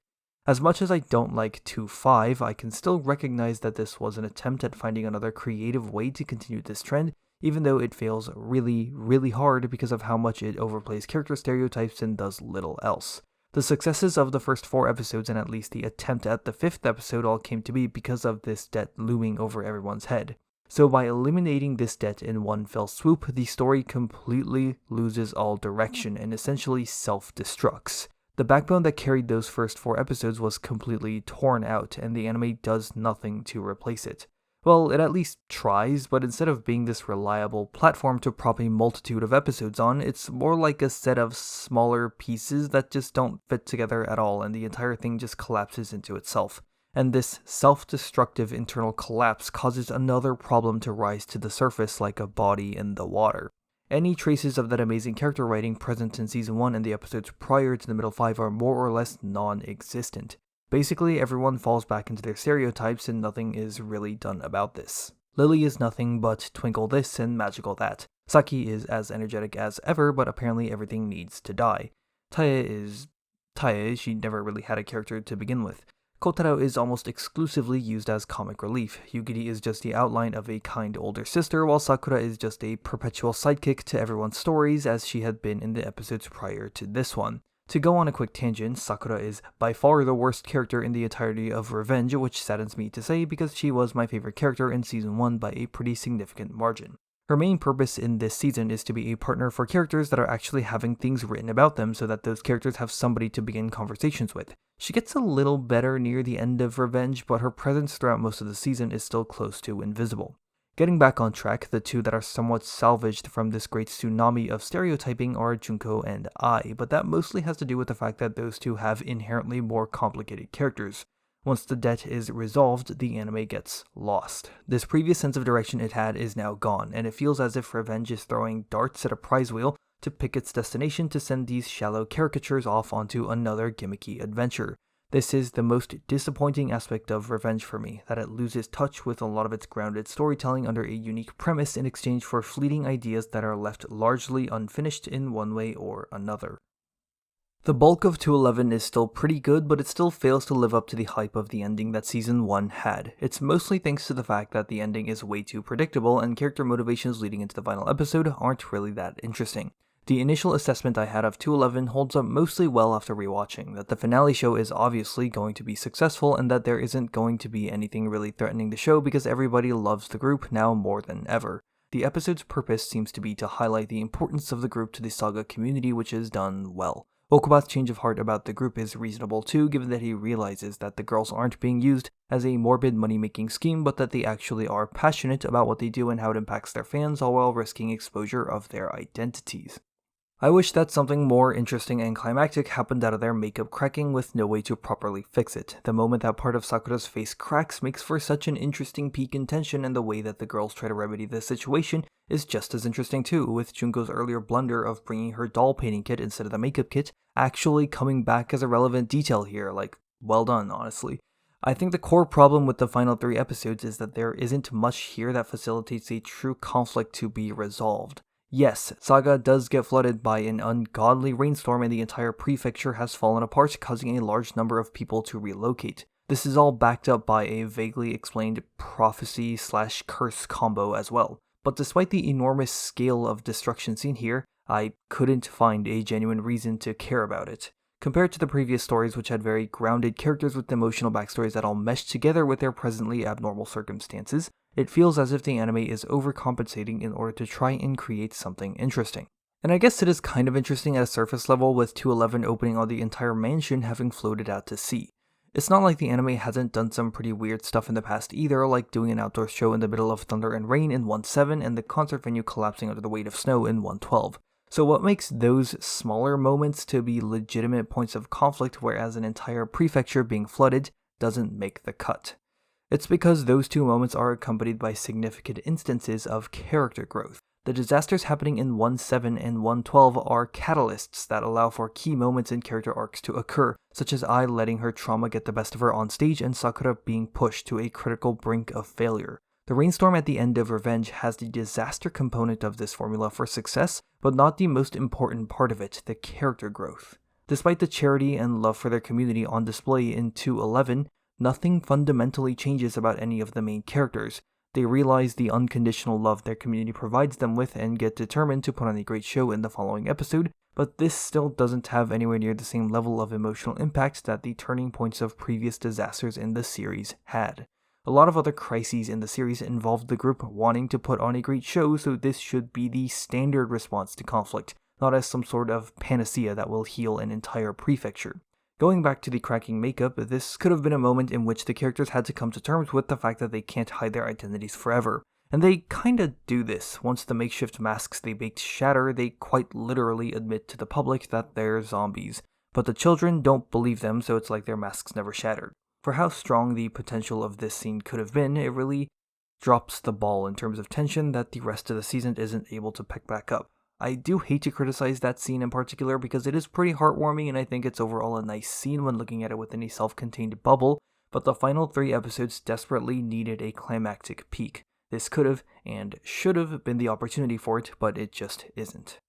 Speaker 1: As much as I don't like 2.5, I can still recognize that this was an attempt at finding another creative way to continue this trend, even though it fails really, really hard because of how much it overplays character stereotypes and does little else. The successes of the first 4 episodes and at least the attempt at the 5th episode all came to be because of this debt looming over everyone's head. So by eliminating this debt in one fell swoop, the story completely loses all direction and essentially self-destructs. The backbone that carried those first 4 episodes was completely torn out, and the anime does nothing to replace it. Well, it at least tries, but instead of being this reliable platform to prop a multitude of episodes on, it's more like a set of smaller pieces that just don't fit together at all, and the entire thing just collapses into itself. And this self-destructive internal collapse causes another problem to rise to the surface like a body in the water. Any traces of that amazing character writing present in Season 1 and the episodes prior to the middle 5 are more or less non-existent. Basically, everyone falls back into their stereotypes and nothing is really done about this. Lily is nothing but twinkle this and magical that. Saki is as energetic as ever, but apparently everything needs to die. Taya is Taya, she never really had a character to begin with. Kotaro is almost exclusively used as comic relief. Yugiri is just the outline of a kind older sister, while Sakura is just a perpetual sidekick to everyone's stories as she had been in the episodes prior to this one. To go on a quick tangent, Sakura is by far the worst character in the entirety of Revenge, which saddens me to say because she was my favorite character in Season 1 by a pretty significant margin. Her main purpose in this season is to be a partner for characters that are actually having things written about them so that those characters have somebody to begin conversations with. She gets a little better near the end of Revenge, but her presence throughout most of the season is still close to invisible. Getting back on track, the two that are somewhat salvaged from this great tsunami of stereotyping are Junko and Ai, but that mostly has to do with the fact that those two have inherently more complicated characters. Once the debt is resolved, the anime gets lost. This previous sense of direction it had is now gone, and it feels as if Revenge is throwing darts at a prize wheel to pick its destination to send these shallow caricatures off onto another gimmicky adventure. This is the most disappointing aspect of Revenge for me, that it loses touch with a lot of its grounded storytelling under a unique premise in exchange for fleeting ideas that are left largely unfinished in one way or another. The bulk of 211 is still pretty good, but it still fails to live up to the hype of the ending that Season 1 had. It's mostly thanks to the fact that the ending is way too predictable and character motivations leading into the final episode aren't really that interesting. The initial assessment I had of 211 holds up mostly well after rewatching, that the finale show is obviously going to be successful and that there isn't going to be anything really threatening the show because everybody loves the group now more than ever. The episode's purpose seems to be to highlight the importance of the group to the Saga community, which is done well. Okuba's change of heart about the group is reasonable too, given that he realizes that the girls aren't being used as a morbid money-making scheme, but that they actually are passionate about what they do and how it impacts their fans, all while risking exposure of their identities. I wish that something more interesting and climactic happened out of their makeup cracking with no way to properly fix it. The moment that part of Sakura's face cracks makes for such an interesting peak in tension, and the way that the girls try to remedy the situation is just as interesting too, with Junko's earlier blunder of bringing her doll painting kit instead of the makeup kit actually coming back as a relevant detail here. Well done, honestly. I think the core problem with the final 3 episodes is that there isn't much here that facilitates a true conflict to be resolved. Yes, Saga does get flooded by an ungodly rainstorm and the entire prefecture has fallen apart, causing a large number of people to relocate. This is all backed up by a vaguely explained prophecy/curse combo as well. But despite the enormous scale of destruction seen here, I couldn't find a genuine reason to care about it. Compared to the previous stories, which had very grounded characters with emotional backstories that all meshed together with their presently abnormal circumstances, it feels as if the anime is overcompensating in order to try and create something interesting. And I guess it is kind of interesting at a surface level, with 211 opening on the entire mansion having floated out to sea. It's not like the anime hasn't done some pretty weird stuff in the past either, like doing an outdoor show in the middle of thunder and rain in 1.7 and the concert venue collapsing under the weight of snow in 1.12. So what makes those smaller moments to be legitimate points of conflict, whereas an entire prefecture being flooded doesn't make the cut? It's because those two moments are accompanied by significant instances of character growth. The disasters happening in 1.7 and 1.12 are catalysts that allow for key moments in character arcs to occur, such as Ai letting her trauma get the best of her on stage and Sakura being pushed to a critical brink of failure. The rainstorm at the end of Revenge has the disaster component of this formula for success, but not the most important part of it, the character growth. Despite the charity and love for their community on display in 2.11, nothing fundamentally changes about any of the main characters. They realize the unconditional love their community provides them with and get determined to put on a great show in the following episode, but this still doesn't have anywhere near the same level of emotional impact that the turning points of previous disasters in the series had. A lot of other crises in the series involved the group wanting to put on a great show, so this should be the standard response to conflict, not as some sort of panacea that will heal an entire prefecture. Going back to the cracking makeup, this could have been a moment in which the characters had to come to terms with the fact that they can't hide their identities forever. And they kinda do this. Once the makeshift masks they baked shatter, they quite literally admit to the public that they're zombies. But the children don't believe them, so it's like their masks never shattered. For how strong the potential of this scene could have been, it really drops the ball in terms of tension that the rest of the season isn't able to pick back up. I do hate to criticize that scene in particular because it is pretty heartwarming and I think it's overall a nice scene when looking at it within a self-contained bubble, but the final 3 episodes desperately needed a climactic peak. This could have and should have been the opportunity for it, but it just isn't.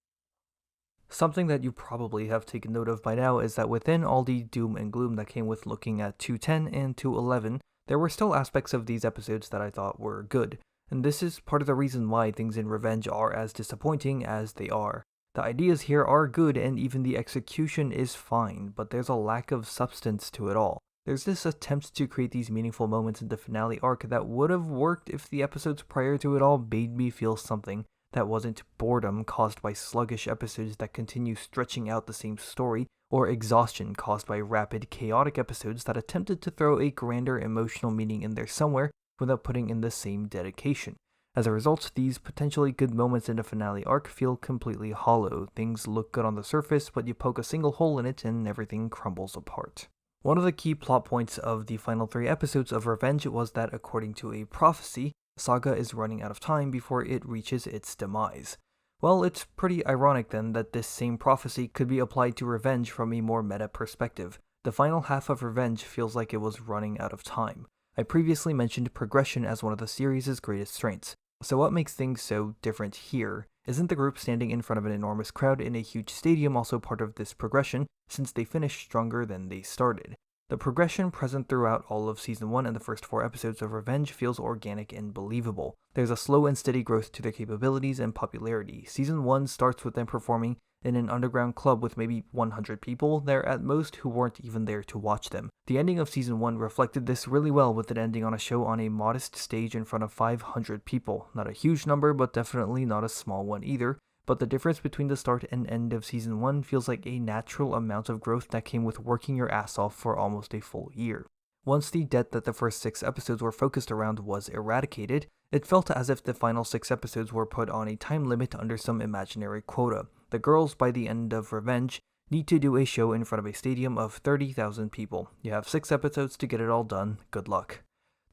Speaker 1: Something that you probably have taken note of by now is that within all the doom and gloom that came with looking at 210 and 211, there were still aspects of these episodes that I thought were good. And this is part of the reason why things in Revenge are as disappointing as they are. The ideas here are good and even the execution is fine, but there's a lack of substance to it all. There's this attempt to create these meaningful moments in the finale arc that would have worked if the episodes prior to it all made me feel something that wasn't boredom caused by sluggish episodes that continue stretching out the same story, or exhaustion caused by rapid, chaotic episodes that attempted to throw a grander emotional meaning in there somewhere without putting in the same dedication. As a result, these potentially good moments in the finale arc feel completely hollow. Things look good on the surface, but you poke a single hole in it and everything crumbles apart. One of the key plot points of the final 3 episodes of Revenge was that according to a prophecy, Saga is running out of time before it reaches its demise. Well, it's pretty ironic then that this same prophecy could be applied to Revenge from a more meta perspective. The final half of Revenge feels like it was running out of time. I previously mentioned progression as one of the series' greatest strengths. So what makes things so different here? Isn't the group standing in front of an enormous crowd in a huge stadium also part of this progression, since they finished stronger than they started? The progression present throughout all of Season 1 and the first 4 episodes of Revenge feels organic and believable. There's a slow and steady growth to their capabilities and popularity. Season 1 starts with them performing in an underground club with maybe 100 people there at most who weren't even there to watch them. The ending of Season 1 reflected this really well with it ending on a show on a modest stage in front of 500 people. Not a huge number, but definitely not a small one either. But the difference between the start and end of Season 1 feels like a natural amount of growth that came with working your ass off for almost a full year. Once the debt that the first 6 episodes were focused around was eradicated, it felt as if the final 6 episodes were put on a time limit under some imaginary quota. The girls, by the end of Revenge, need to do a show in front of a stadium of 30,000 people. You have 6 episodes to get it all done. Good luck.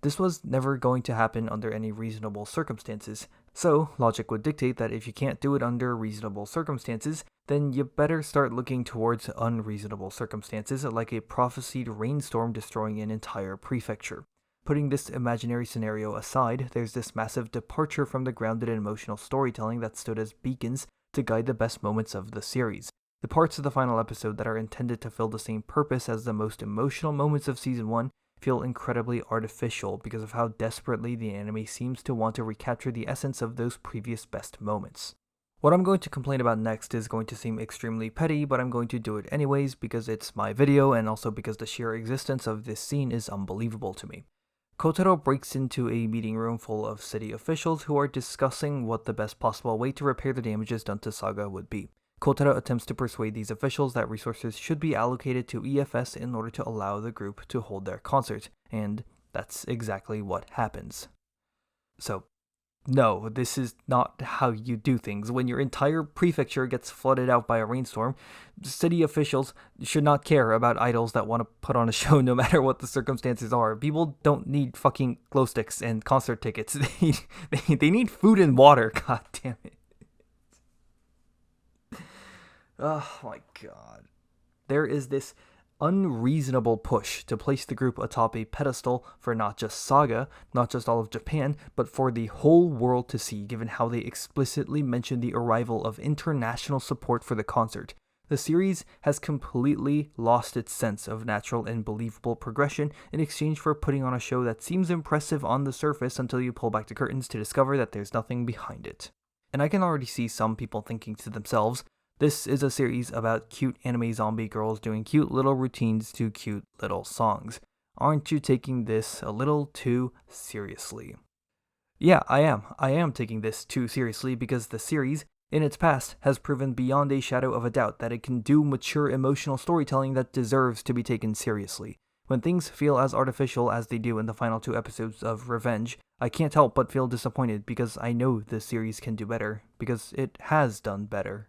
Speaker 1: This was never going to happen under any reasonable circumstances. So, logic would dictate that if you can't do it under reasonable circumstances, then you better start looking towards unreasonable circumstances like a prophesied rainstorm destroying an entire prefecture. Putting this imaginary scenario aside, there's this massive departure from the grounded and emotional storytelling that stood as beacons to guide the best moments of the series. The parts of the final episode that are intended to fill the same purpose as the most emotional moments of Season 1 feel incredibly artificial because of how desperately the anime seems to want to recapture the essence of those previous best moments. What I'm going to complain about next is going to seem extremely petty, but I'm going to do it anyways because it's my video and also because the sheer existence of this scene is unbelievable to me. Kotaro breaks into a meeting room full of city officials who are discussing what the best possible way to repair the damages done to Saga would be. Kotaro attempts to persuade these officials that resources should be allocated to EFS in order to allow the group to hold their concert, and that's exactly what happens. So, no, this is not how you do things. When your entire prefecture gets flooded out by a rainstorm, city officials should not care about idols that want to put on a show no matter what the circumstances are. People don't need fucking glow sticks and concert tickets. They need food and water, god damn it. Oh my god. There is this unreasonable push to place the group atop a pedestal for not just Saga, not just all of Japan, but for the whole world to see, given how they explicitly mention the arrival of international support for the concert. The series has completely lost its sense of natural and believable progression in exchange for putting on a show that seems impressive on the surface until you pull back the curtains to discover that there's nothing behind it. And I can already see some people thinking to themselves, this is a series about cute anime zombie girls doing cute little routines to cute little songs. Aren't you taking this a little too seriously? Yeah, I am. I am taking this too seriously because the series, in its past, has proven beyond a shadow of a doubt that it can do mature emotional storytelling that deserves to be taken seriously. When things feel as artificial as they do in the final 2 episodes of Revenge, I can't help but feel disappointed because I know this series can do better, because it has done better.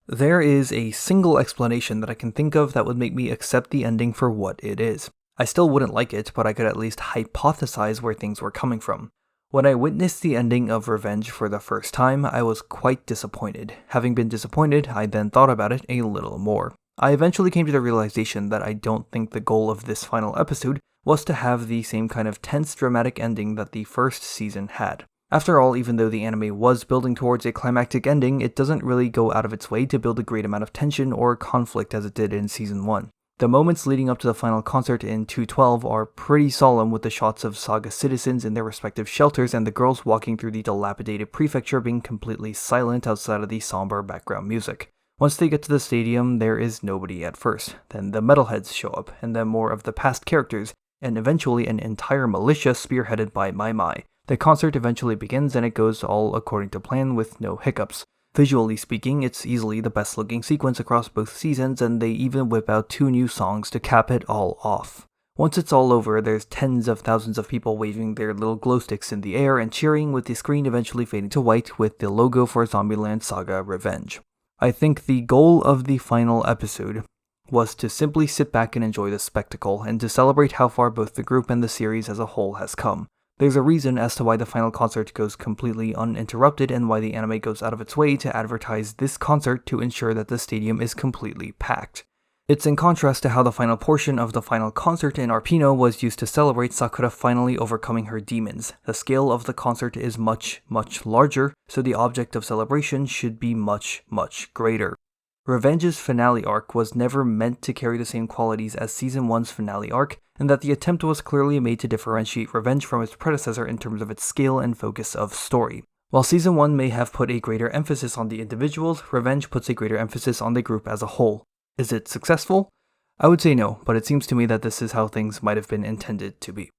Speaker 1: There is a single explanation that I can think of that would make me accept the ending for what it is. I still wouldn't like it, but I could at least hypothesize where things were coming from. When I witnessed the ending of Revenge for the first time, I was quite disappointed. Having been disappointed, I then thought about it a little more. I eventually came to the realization that I don't think the goal of this final episode was to have the same kind of tense, dramatic ending that the first season had. After all, even though the anime was building towards a climactic ending, it doesn't really go out of its way to build a great amount of tension or conflict as it did in Season 1. The moments leading up to the final concert in 212 are pretty solemn, with the shots of Saga citizens in their respective shelters and the girls walking through the dilapidated prefecture being completely silent outside of the somber background music. Once they get to the stadium, there is nobody at first. Then the metalheads show up, and then more of the past characters, and eventually an entire militia spearheaded by Mai Mai. The concert eventually begins and it goes all according to plan with no hiccups. Visually speaking, it's easily the best looking sequence across both seasons, and they even whip out 2 new songs to cap it all off. Once it's all over, there's tens of thousands of people waving their little glow sticks in the air and cheering, with the screen eventually fading to white with the logo for Zombieland Saga Revenge. I think the goal of the final episode was to simply sit back and enjoy the spectacle, and to celebrate how far both the group and the series as a whole has come. There's a reason as to why the final concert goes completely uninterrupted and why the anime goes out of its way to advertise this concert to ensure that the stadium is completely packed. It's in contrast to how the final portion of the final concert in Arpino was used to celebrate Sakura finally overcoming her demons. The scale of the concert is much, much larger, so the object of celebration should be much, much greater. Revenge's finale arc was never meant to carry the same qualities as Season 1's finale arc, and that the attempt was clearly made to differentiate Revenge from its predecessor in terms of its scale and focus of story. While Season 1 may have put a greater emphasis on the individuals, Revenge puts a greater emphasis on the group as a whole. Is it successful? I would say no, but it seems to me that this is how things might have been intended to be.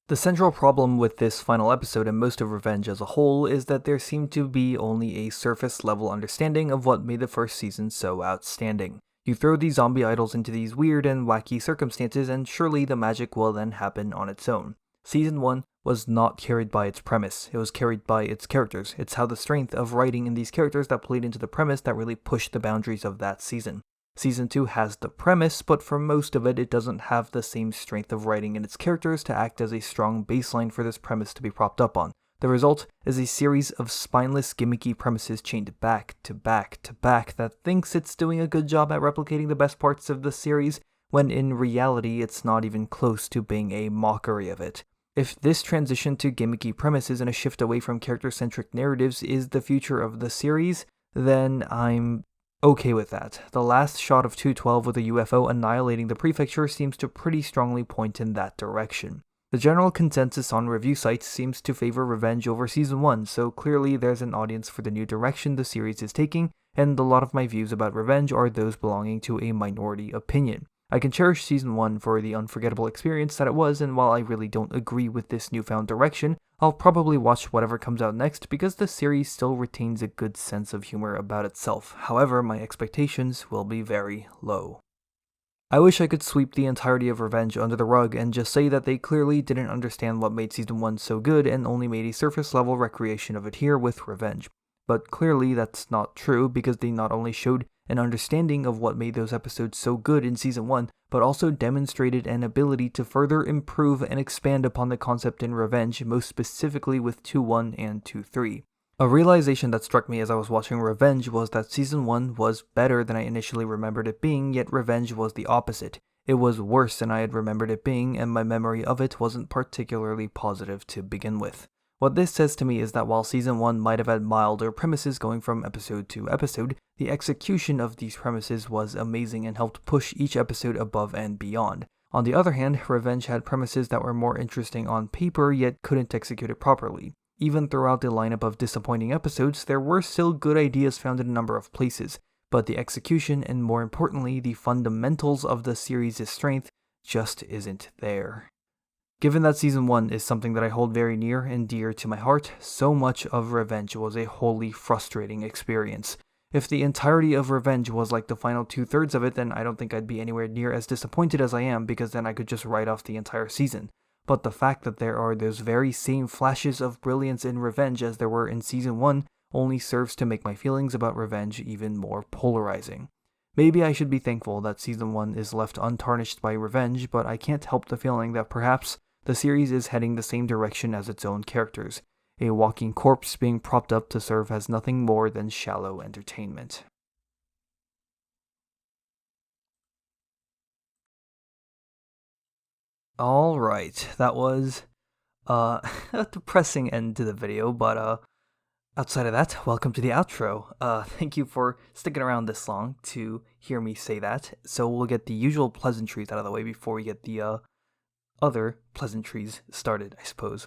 Speaker 1: The central problem with this final episode and most of Revenge as a whole is that there seemed to be only a surface level understanding of what made the first season so outstanding. You throw these zombie idols into these weird and wacky circumstances and surely the magic will then happen on its own. Season 1 was not carried by its premise, it was carried by its characters. It's how the strength of writing in these characters that played into the premise that really pushed the boundaries of that season. Season 2 has the premise, but for most of it, it doesn't have the same strength of writing in its characters to act as a strong baseline for this premise to be propped up on. The result is a series of spineless, gimmicky premises chained back to back to back that thinks it's doing a good job at replicating the best parts of the series, when in reality it's not even close to being a mockery of it. If this transition to gimmicky premises and a shift away from character-centric narratives is the future of the series, then I'm okay with that. The last shot of 212 with a UFO annihilating the prefecture seems to pretty strongly point in that direction. The general consensus on review sites seems to favor Revenge over Season 1, so clearly there's an audience for the new direction the series is taking, and a lot of my views about Revenge are those belonging to a minority opinion. I can cherish Season 1 for the unforgettable experience that it was, and while I really don't agree with this newfound direction, I'll probably watch whatever comes out next because the series still retains a good sense of humor about itself. However, my expectations will be very low. I wish I could sweep the entirety of Revenge under the rug and just say that they clearly didn't understand what made Season 1 so good and only made a surface-level recreation of it here with Revenge. But clearly that's not true because they not only showed an understanding of what made those episodes so good in Season 1, but also demonstrated an ability to further improve and expand upon the concept in Revenge, most specifically with 2-1 and 2-3. A realization that struck me as I was watching Revenge was that Season 1 was better than I initially remembered it being, yet Revenge was the opposite. It was worse than I had remembered it being, and my memory of it wasn't particularly positive to begin with. What this says to me is that while Season 1 might have had milder premises going from episode to episode, the execution of these premises was amazing and helped push each episode above and beyond. On the other hand, Revenge had premises that were more interesting on paper, yet couldn't execute it properly. Even throughout the lineup of disappointing episodes, there were still good ideas found in a number of places, but the execution and more importantly, the fundamentals of the series' strength just isn't there. Given that Season 1 is something that I hold very near and dear to my heart, so much of Revenge was a wholly frustrating experience. If the entirety of Revenge was like the final 2/3 of it, then I don't think I'd be anywhere near as disappointed as I am, because then I could just write off the entire season. But the fact that there are those very same flashes of brilliance in Revenge as there were in Season 1 only serves to make my feelings about Revenge even more polarizing. Maybe I should be thankful that Season 1 is left untarnished by Revenge, but I can't help the feeling that perhaps the series is heading the same direction as its own characters, a walking corpse being propped up to serve as nothing more than shallow entertainment. Alright, that was a depressing end to the video, but outside of that, welcome to the outro. Thank you for sticking around this long to hear me say that. So we'll get the usual pleasantries out of the way before we get the other pleasantries started, I suppose.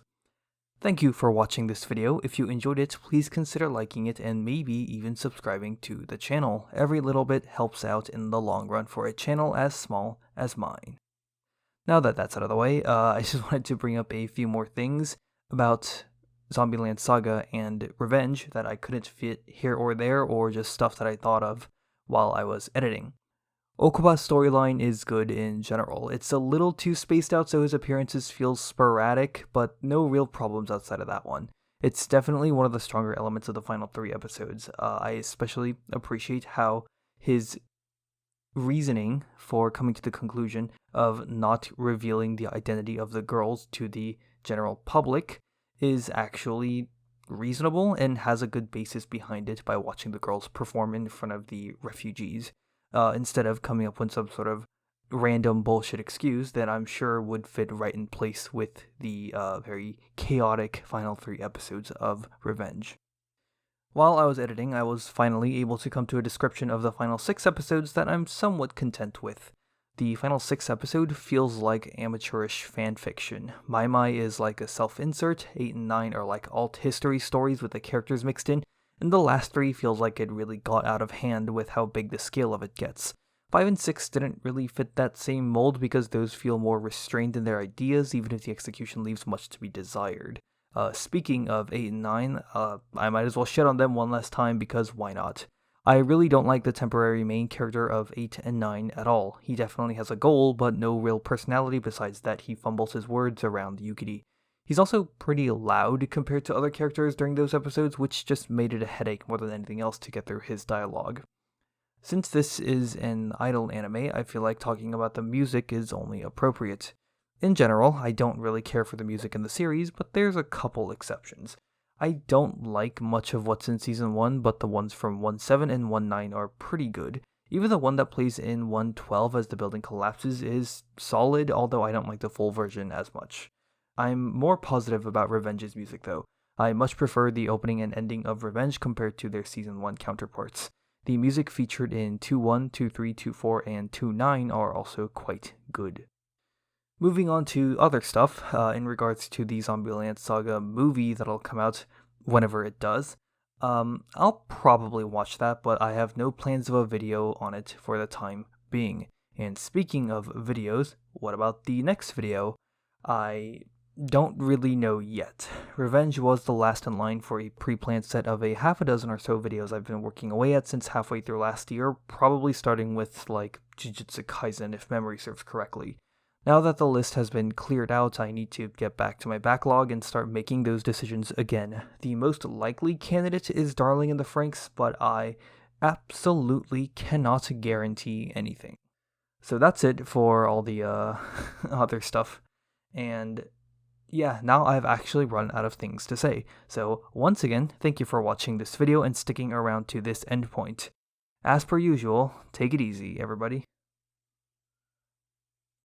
Speaker 1: Thank you for watching this video. If you enjoyed it, please consider liking it and maybe even subscribing to the channel. Every little bit helps out in the long run for a channel as small as mine. Now that that's out of the way, I just wanted to bring up a few more things about Zombieland Saga and Revenge that I couldn't fit here or there, or just stuff that I thought of while I was editing. Okuba's storyline is good in general. It's a little too spaced out, so his appearances feel sporadic, but no real problems outside of that one. It's definitely one of the stronger elements of the final 3 episodes. I especially appreciate how his reasoning for coming to the conclusion of not revealing the identity of the girls to the general public is actually reasonable and has a good basis behind it by watching the girls perform in front of the refugees. Instead of coming up with some sort of random bullshit excuse that I'm sure would fit right in place with the very chaotic final 3 episodes of Revenge. While I was editing, I was finally able to come to a description of the final 6 episodes that I'm somewhat content with. The final 6 episode feels like amateurish fanfiction. Mai is like a self-insert, 8 and 9 are like alt history stories with the characters mixed in, and the last 3 feels like it really got out of hand with how big the scale of it gets. 5 and 6 didn't really fit that same mold because those feel more restrained in their ideas, even if the execution leaves much to be desired. Speaking of 8 and 9, I might as well shit on them one last time because why not? I really don't like the temporary main character of 8 and 9 at all. He definitely has a goal, but no real personality besides that he fumbles his words around Yukiri. He's also pretty loud compared to other characters during those episodes, which just made it a headache more than anything else to get through his dialogue. Since this is an idol anime, I feel like talking about the music is only appropriate. In general, I don't really care for the music in the series, but there's a couple exceptions. I don't like much of what's in Season 1, but the ones from 1.7 and 1.9 are pretty good. Even the one that plays in 1.12 as the building collapses is solid, although I don't like the full version as much. I'm more positive about Revenge's music though. I much prefer the opening and ending of Revenge compared to their Season 1 counterparts. The music featured in 2.1, 2.3, 2.4, and 2.9 are also quite good. Moving on to other stuff, in regards to the Zombieland Saga movie that'll come out whenever it does. I'll probably watch that, but I have no plans of a video on it for the time being. And speaking of videos, what about the next video? I don't really know yet. Revenge was the last in line for a pre-planned set of a half a dozen or so videos I've been working away at since halfway through last year, probably starting with like Jujutsu Kaisen if memory serves correctly. Now that the list has been cleared out, I need to get back to my backlog and start making those decisions again. The most likely candidate is Darling in the Franxx, but I absolutely cannot guarantee anything. So that's it for all the other stuff. And yeah, now I've actually run out of things to say. So once again, thank you for watching this video and sticking around to this endpoint. As per usual, take it easy, everybody.